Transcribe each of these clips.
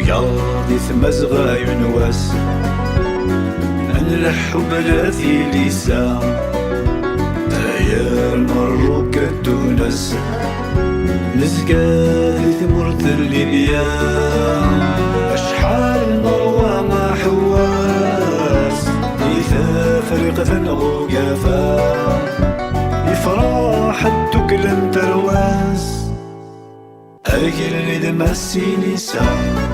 ورقاضي تمزغا ينواس نلحو بلاتي ليسا تاير مروك تونس نزقالي ثمرت الليبيا أشحال نروى ما حواس إذا فرقة غوقافا يفرح التكل ترواس أجل اللي دمسي نسا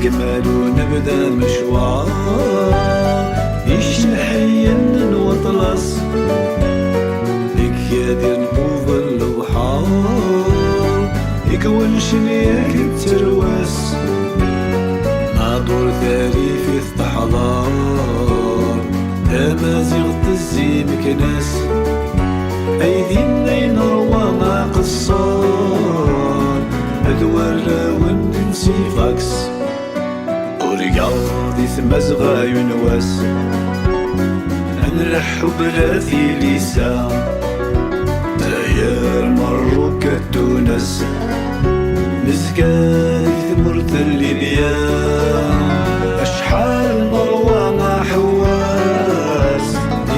سجمال ونبدا مشوار يشنحين وطلس لك يدير نقوفل وحار يكون شنياك الترواس ناطور ثالي في التحضار أمازيغ تزي مكناس أيدينا ينروى ما قصار أدوار وننسي فاكس ورقاضي تمزغا ينواس نلحو بلاتي ليسا تاير مروك تونس نزقالي ثمرت الليبيا أشحال نروى ما حواس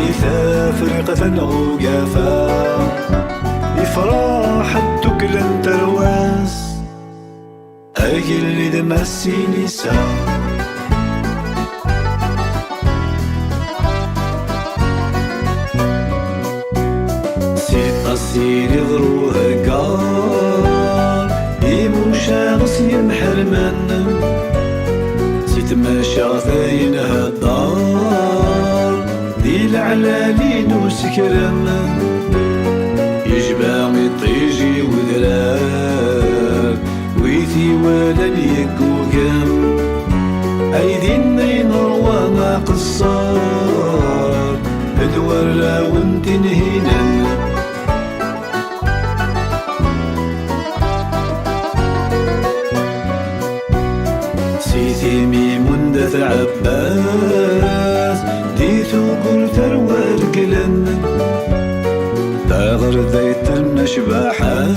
إذا فرقة غوقافا يفرح التكل ترواس أجل اللي دمسي نسا سيري ضروها قار يمو شاغس يمحرمن سيتماشى ثاينها الدار دي العلالين وسكرن يجبع يطيجي وذرار ويثي ولا يقوقم أيدينا ينروى ما قصار ادوار لا وانت نهينا سيثيمي مندث عباس ديثو قلت الورق لن تاغر ذيت النشباحاس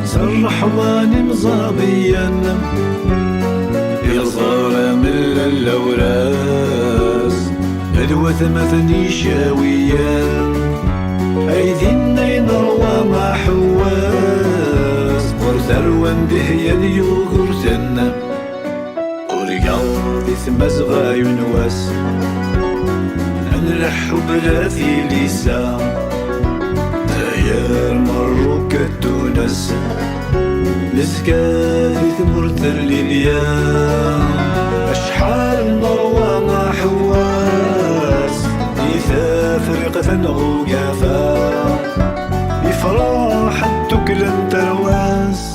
سرح واني مصابيا يصار من اللوراس ادوث مثني شاويا ايدينا ينروى ما حواس ورثروان دهيا يوغرسن ورقاضي تمزغا ينواس نلحو بلاتي ليسا تاير مروك تونس نزقالي ثمرت الليبيا أشحال نروى ما حواس إذا فرقة غوقافا يفرح التكل ترواس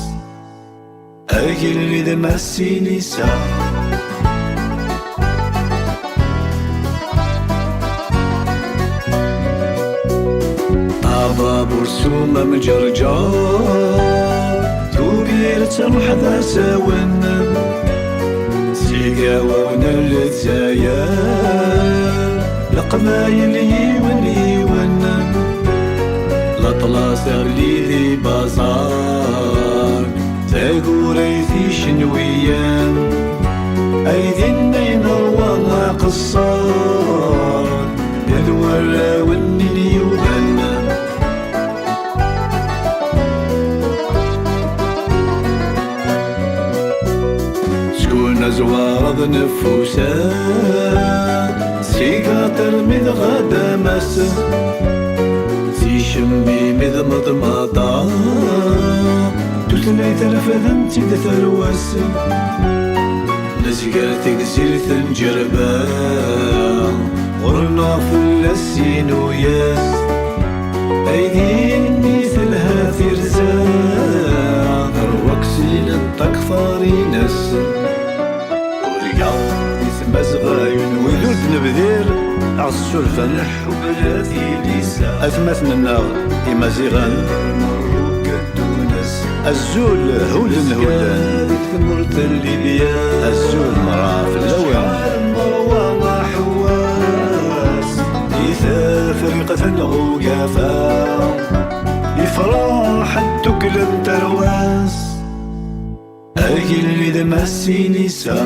أجل اللي دمسي نسا أبا برسوم مجرجار توبير ترح ذا ساون سيقاوون الزاير لقمايل يون يون لطلاس غلي ذي بازار تاقوريثي شنويان أيدينا ينروى ما قصار يدور وني يوغن زوارض نفوسا سيقاطر مذ غدا مس سيشمي مذ مضمضا تثني ترفذ انتي ثروس نزقر تكسير ثنجربا غرنا في اللسين وياس ايديني مثلها ثرزا ذروكسي للتكفاري نس مزغا ينويلوت نبذير عالسلفة نحو بلاتي ليسا أثمثنا النار إمازيغان مروك تونس الزول هولن هولن ثمرت الليبيا الزول مرا في اللون مروى ما حواس إذا فرقة غوقافا أجل إذا ما السينيسا